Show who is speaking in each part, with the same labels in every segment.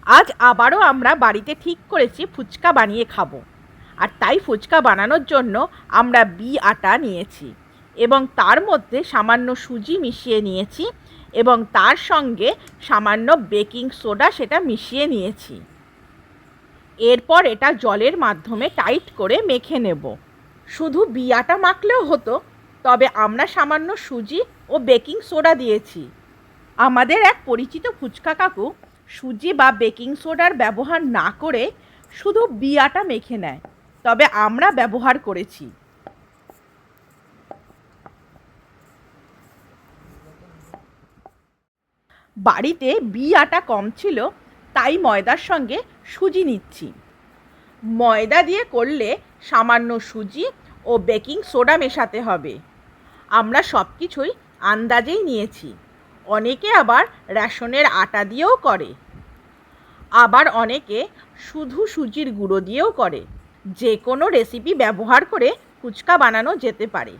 Speaker 1: আজ আবারও আমরা বাড়িতে ঠিক করেছি ফুচকা বানিয়ে খাবো। আর তাই ফুচকা বানানোর জন্য আমরা আটা নিয়েছি এবং তার মধ্যে সামান্য সুজি মিশিয়ে নিয়েছি এবং তার সঙ্গে সামান্য বেকিং সোডা সেটা মিশিয়ে নিয়েছি। এরপর এটা জলের মাধ্যমে টাইট করে মেখে নেব। শুধু আটা মাখলেও হতো, তবে আমরা সামান্য সুজি ও বেকিং সোডা দিয়েছি। আমাদের এক পরিচিত ফুচকা কাকু সুজি বা বেকিং সোডার ব্যবহার না করে শুধু আটা মেখে নেয়, তবে আমরা ব্যবহার করেছি। বাড়িতে আটা কম ছিল, তাই ময়দার সঙ্গে সুজি নিচ্ছি। ময়দা দিয়ে করলে সামান্য সুজি ও বেকিং সোডা মেশাতে হবে। আমরা সব কিছুই আন্দাজেই নিয়েছি। অনেকে আবার রেশনের আটা দিয়েও করে, আবার অনেকে শুধু সুজির গুঁড়ো দিয়েও করে। যে কোনো রেসিপি ব্যবহার করে ফুচকা বানানো যেতে পারে।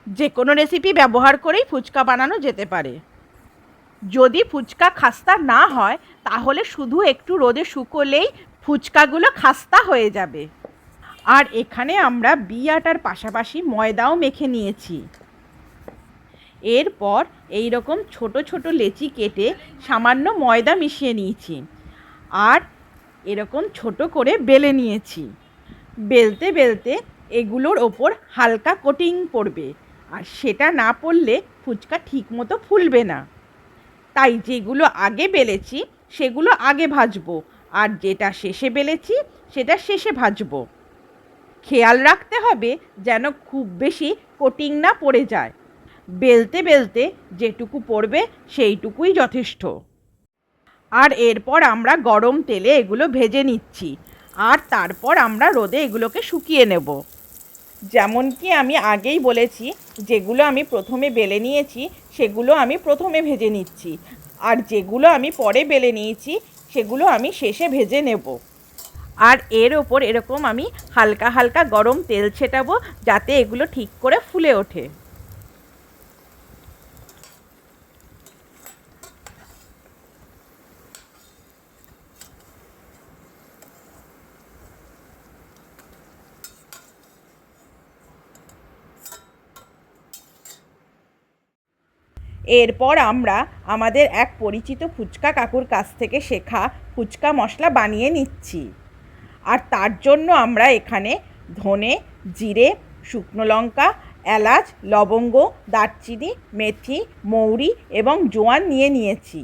Speaker 1: যে কোনো রেসিপি ব্যবহার করেই ফুচকা বানানো যেতে পারে। যদি ফুচকা খাস্তা না হয়, তাহলে শুধু একটু রোদে শুকোলেই ফুচকাগুলো খাস্তা হয়ে যাবে। আর এখানে আমরা আটার পাশাপাশি ময়দাও মেখে নিয়েছি। এরপর এই রকম ছোট ছোট লেচি কেটে সামান্য ময়দা মিশিয়ে নিয়েছি আর এরকম ছোট করে বেলে নিয়েছি। বেলতে বেলতে এগুলোর ওপর হালকা কোটিং পড়বে, আর সেটা না পড়লে ফুচকা ঠিকমতো ফুলবে না। তাই যেগুলো আগে বেলেছি সেগুলো আগে ভাজবো, আর যেটা শেষে বেলেছি সেটা শেষে ভাজবো। খেয়াল রাখতে হবে যেন খুব বেশি কোটিং না পড়ে যায়। বেলতে বেলতে যেটুকু পড়বে সেইটুকুই যথেষ্ট। আর এরপর আমরা গরম তেলে এগুলো ভেজে নিচ্ছি, আর তারপর আমরা রোদে এগুলোকে শুকিয়ে নেব। যেমন কি আমি আগেই বলেছি, যেগুলো আমি প্রথমে বেলে নিয়েছি সেগুলো আমি প্রথমে ভেজে নিচ্ছি, আর যেগুলো আমি পরে বেলে নিয়েছি সেগুলো আমি শেষে ভেজে নেব। আর এর ওপর এরকম আমি হালকা হালকা গরম তেল ছেটাবো, যাতে এগুলো ঠিক করে ফুলে ওঠে। এরপর আমরা আমাদের এক পরিচিত ফুচকা কাকুর কাছ থেকে শেখা ফুচকা মশলা বানিয়ে নিচ্ছি। আর তার জন্য আমরা এখানে ধনে, জিরে, শুকনো লঙ্কা, এলাচ, লবঙ্গ, দারচিনি, মেথি, মৌরি এবং জোয়ান নিয়ে নিয়েছি।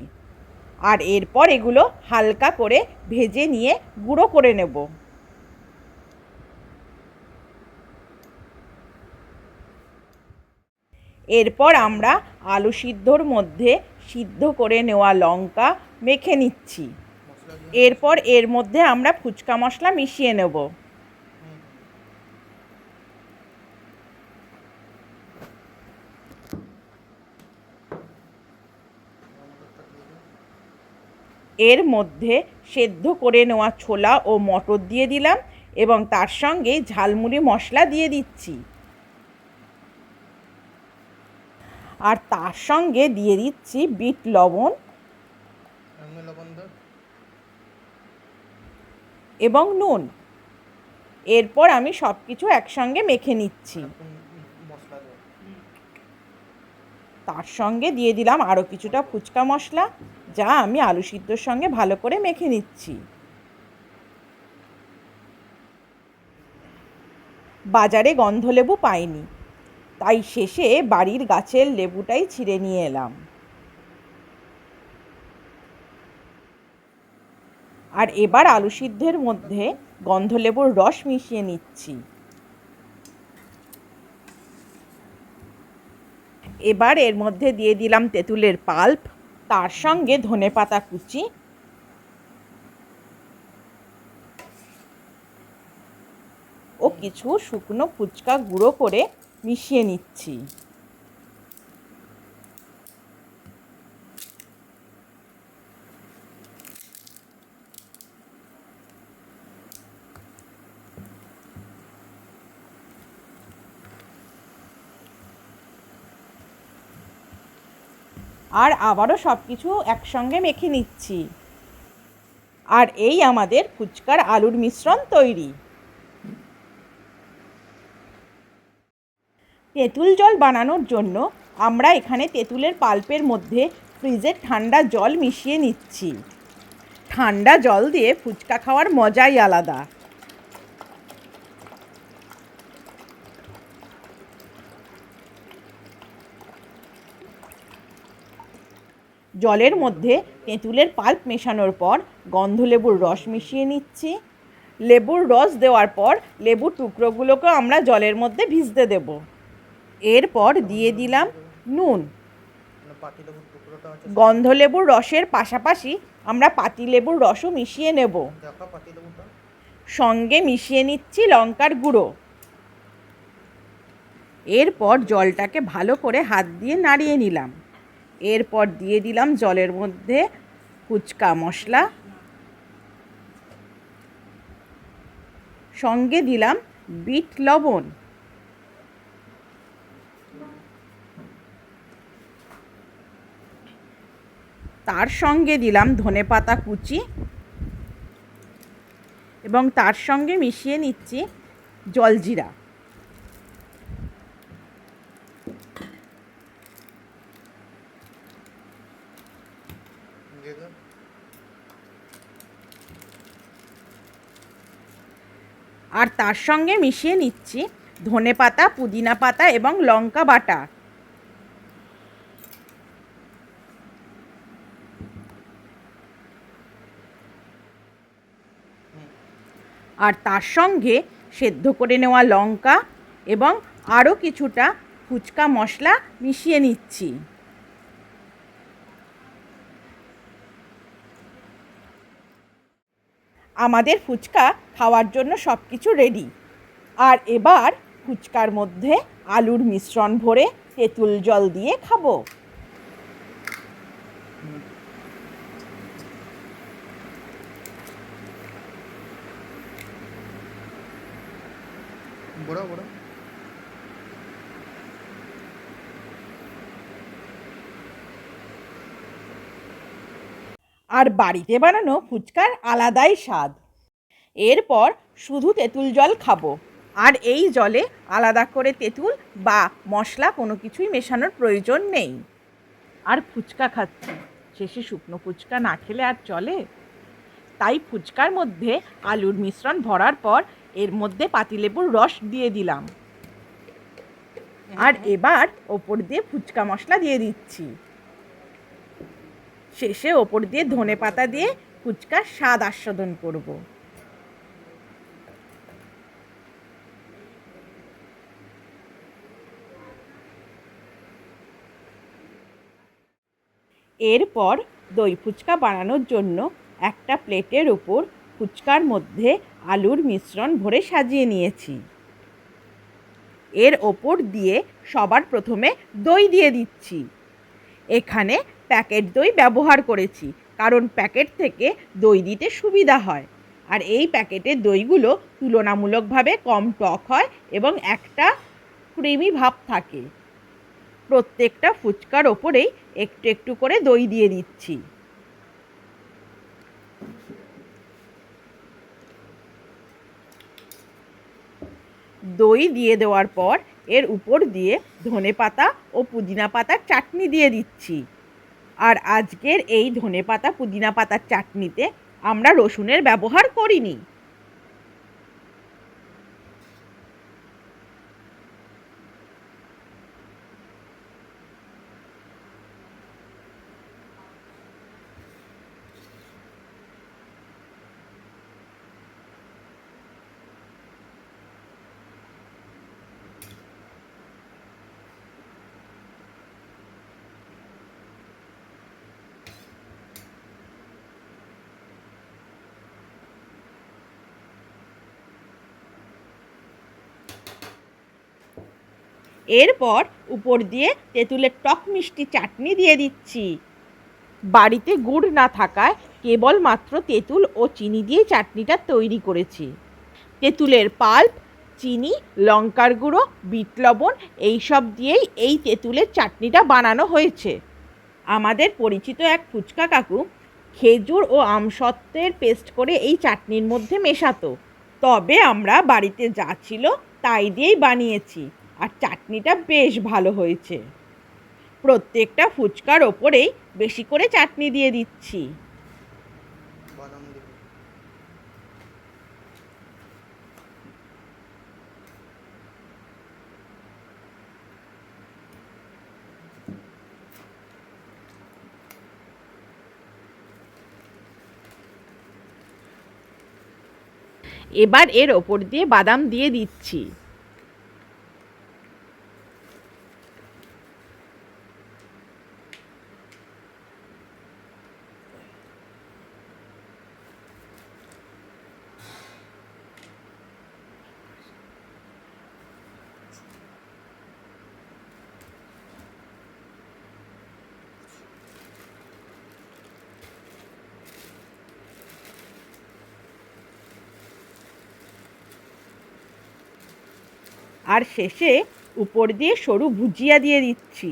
Speaker 1: আর এরপর এগুলো হালকা করে ভেজে নিয়ে গুঁড়ো করে নেব। এরপর আমরা আলু সিদ্ধর মধ্যে সিদ্ধ করে নেওয়া লঙ্কা মেখে নিচ্ছি। এরপর এর মধ্যে আমরা ফুচকা মশলা মিশিয়ে নেব। এর মধ্যে সেদ্ধ করে নেওয়া ছোলা ও মটর দিয়ে দিলাম এবং তার সঙ্গে ঝালমুড়ি মশলা দিয়ে দিচ্ছি। আর তার সঙ্গে দিয়ে দিচ্ছি বিট লবণ এবং নুন। এরপর আমি সব কিছু একসঙ্গে মেখে নিচ্ছি। তার সঙ্গে দিয়ে দিলাম আরও কিছুটা ফুচকা মশলা, যা আমি আলু সিদ্ধর সঙ্গে ভালো করে মেখে নিচ্ছি। বাজারে গন্ধলেবু পাইনি, তাই শেষে বাড়ির গাছের লেবুটাই ছিঁড়ে নিয়ে এলাম। আর এবার আলু সিদ্ধের মধ্যে গন্ধলেবুর রস মিশিয়ে নিচ্ছি। এবার এর মধ্যে দিয়ে দিলাম তেঁতুলের পাল্প, তার সঙ্গে ধনেপাতা কুচি ও কিছু শুকনো ফুচকা গুঁড়ো করে মিশিয়ে নিচ্ছি। আর আবারও সব কিছু একসঙ্গে মেখে নিচ্ছি। আর এই আমাদের ফুচকার আলুর মিশ্রণ তৈরি। তেঁতুল জল বানানোর জন্য আমরা এখানে তেঁতুলের পাল্পের মধ্যে ফ্রিজের ঠান্ডা জল মিশিয়ে নিচ্ছি। ঠান্ডা জল দিয়ে ফুচকা খাওয়ার মজাই আলাদা। জলের মধ্যে তেঁতুলের পাল্প মেশানোর পর গন্ধলেবুর রস মিশিয়ে নিচ্ছি। লেবুর রস দেওয়ার পর লেবুর টুকরোগুলোকে আমরা জলের মধ্যে ভিজতে দেব। এরপর দিয়ে দিলাম নুন। গন্ধলেবুর রসের পাশাপাশি আমরা পাতিলেবুর রসও মিশিয়ে নেব। সঙ্গে মিশিয়ে নিচ্ছি লঙ্কার গুঁড়ো। এরপর জলটাকে ভালো করে হাত দিয়ে নাড়িয়ে নিলাম। এরপর দিয়ে দিলাম জলের মধ্যে ফুচকা মশলা, সঙ্গে দিলাম বিট লবণ, তার সঙ্গে দিলাম ধনেপাতা কুচি এবং তার সঙ্গে মিশিয়ে নিচ্ছি জলজিরা। আর তার সঙ্গে মিশিয়ে নিচ্ছি ধনেপাতা, পুদিনা পাতা এবং লঙ্কা বাটা। আর তার সঙ্গে সেদ্ধ করে নেওয়া লঙ্কা এবং আরও কিছুটা ফুচকা মশলা মিশিয়ে নিচ্ছি। আমাদের ফুচকা খাওয়ার জন্য সব কিছু রেডি। আর এবার ফুচকার মধ্যে আলুর মিশ্রণ ভরে তেঁতুল জল দিয়ে খাবো।
Speaker 2: বড় বড়
Speaker 1: আর বাড়িতে বানানো ফুচকার আলাদাই স্বাদ। এরপর শুধু তেঁতুল জল খাবো। আর এই জলে আলাদা করে তেঁতুল বা মশলা কোনো কিছুই মেশানোর প্রয়োজন নেই। আর ফুচকা খাচ্ছি, শেষে শুকনো ফুচকা না খেলে আর চলে? তাই ফুচকার মধ্যে আলুর মিশ্রণ ভরার পর এর মধ্যে পাতিলেবুর রস দিয়ে দিলাম। আর এবার ওপর দিয়ে ফুচকা মশলা দিয়ে দিচ্ছি। শেষে ওপর দিয়ে ধনেপাতা দিয়ে ফুচকার স্বাদ আস্বাদন করব। এরপর দই ফুচকা বানানোর জন্য একটা প্লেটের উপর ফুচকার মধ্যে আলুর মিশ্রণ ভরে সাজিয়ে নিয়েছি। এর ওপর দিয়ে সবার প্রথমে দই দিয়ে দিচ্ছি। এখানে প্যাকেট দই ব্যবহার করেছি, কারণ প্যাকেট থেকে দই দিতে সুবিধা হয়। আর এই প্যাকেটের দইগুলো তুলনামূলকভাবে কম টক হয় এবং একটা ক্রিমি ভাব থাকে। প্রত্যেকটা ফুচকার ওপরেই একটু একটু করে দই দিয়ে দিচ্ছি। দই দিয়ে দেওয়ার পর এর উপর দিয়ে ধনেপাতা ও পুদিনা পাতার চাটনি দিয়ে দিচ্ছি। আর আজকের এই ধনেপাতা পুদিনা পাতার চাটনিতে আমরা রসুনের ব্যবহার করিনি। এরপর উপর দিয়ে তেঁতুলের টক মিষ্টি চাটনি দিয়ে দিচ্ছি। বাড়িতে গুড় না থাকায় কেবলমাত্র তেঁতুল ও চিনি দিয়ে চাটনিটা তৈরি করেছি। তেঁতুলের পাল্প, চিনি, লঙ্কার গুঁড়ো, বিট লবণ এইসব দিয়েই এই তেঁতুলের চাটনিটা বানানো হয়েছে। আমাদের পরিচিত এক ফুচকা কাকু খেজুর ও আমসত্ত্বের পেস্ট করে এই চাটনির মধ্যে মেশাতো। তবে আমরা বাড়িতে যা ছিল তাই দিয়েই বানিয়েছি, আর চাটনিটা বেশ ভালো হয়েছে। প্রত্যেকটা ফুচকার ওপরেই বেশি করে চাটনি দিয়ে দিচ্ছি। এবার এর ওপর দিয়ে বাদাম দিয়ে দিচ্ছি। আর শেষে উপর দিয়ে সরু ভুজিয়া দিয়ে দিচ্ছি।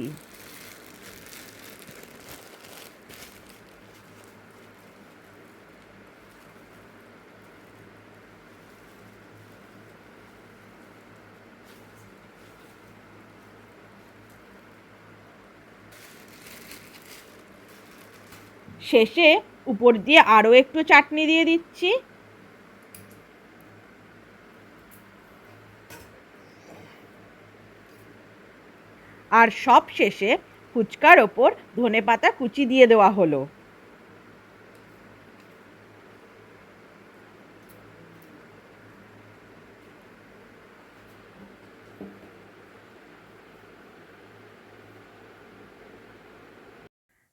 Speaker 1: শেষে উপর দিয়ে আরও একটু চাটনি দিয়ে দিচ্ছি। আর সব শেষে ফুচকার ওপর ধনেপাতা কুচি দিয়ে দেওয়া হলো।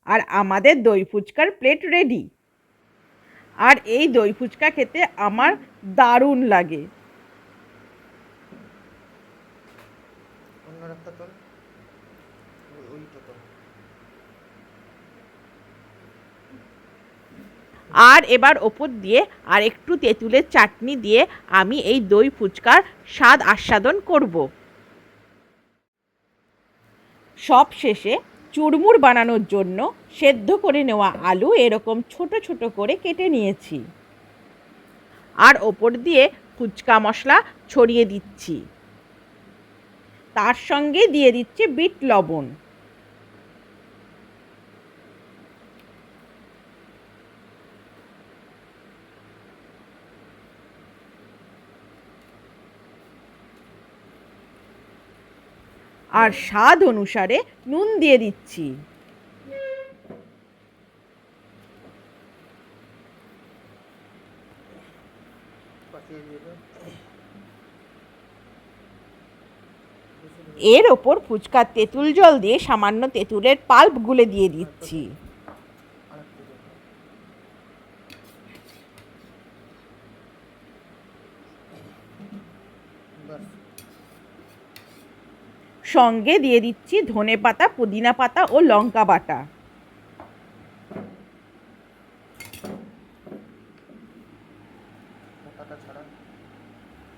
Speaker 1: আর আমাদের দই ফুচকার প্লেট রেডি। আর এই দই ফুচকা খেতে আমার দারুণ লাগে। আর এবার ওপর দিয়ে আর একটু তেঁতুলের চাটনি দিয়ে আমি এই দই ফুচকার স্বাদ আস্বাদন করব। সব শেষে চুরমুর বানানোর জন্য সেদ্ধ করে নেওয়া আলু এরকম ছোট ছোট করে কেটে নিয়েছি। আর ওপর দিয়ে ফুচকা মশলা ছড়িয়ে দিচ্ছি। তার সঙ্গে দিয়ে দিচ্ছি বিট লবণ। আর স্বাদ অনুসারে নুন দিয়ে দিচ্ছি। এর ওপর ফুচকার তেঁতুল জল দিয়ে সামান্য তেঁতুলের পাল্প গুলে দিয়ে দিচ্ছি। সঙ্গে দিয়ে দিচ্ছি ধনেপাতা, পুদিনা পাতা ও লঙ্কা বাটা।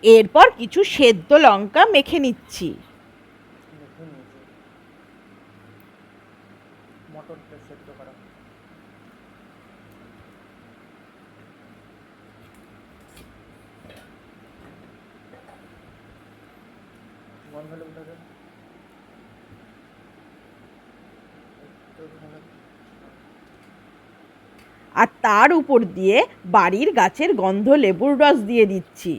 Speaker 1: এরপর কিছু সেদ্ধ লঙ্কা মেখে নিচ্ছি। আর তার উপর দিয়ে বাড়ির গাছের গন্ধ লেবুর রস দিয়ে দিচ্ছি।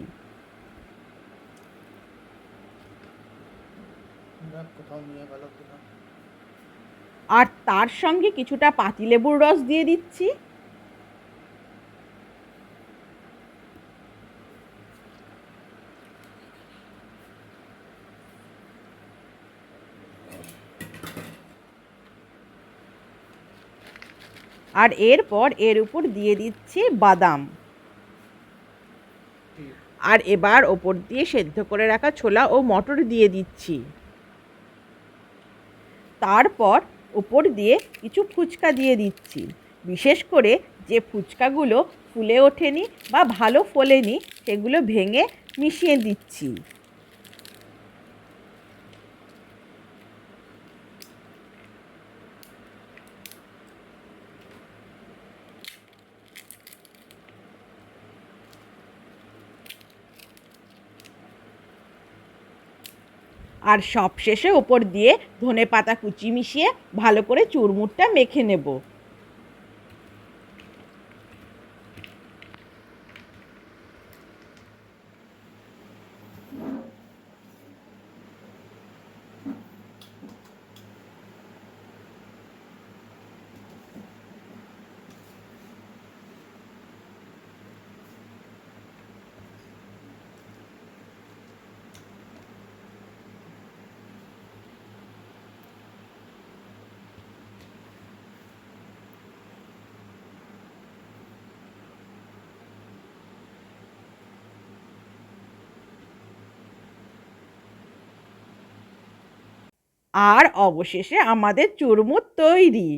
Speaker 1: আর তার সঙ্গে কিছুটা পাতিলেবুর রস দিয়ে দিচ্ছি। আর এরপর এর উপর দিয়ে দিচ্ছি বাদাম। আর এবার ওপর দিয়ে সেদ্ধ করে রাখা ছোলা ও মটর দিয়ে দিচ্ছি। তারপর ওপর দিয়ে কিছু ফুচকা দিয়ে দিচ্ছি। বিশেষ করে যে ফুচকাগুলো ফুলে ওঠেনি বা ভালো ফোলেনি সেগুলো ভেঙে মিশিয়ে দিচ্ছি। আর সবশেষে ওপর দিয়ে ধনেপাতা কুচি মিশিয়ে ভালো করে চুরমুরটা মেখে নেব। আর অবশেষে আমাদের চুরমুর তৈরি।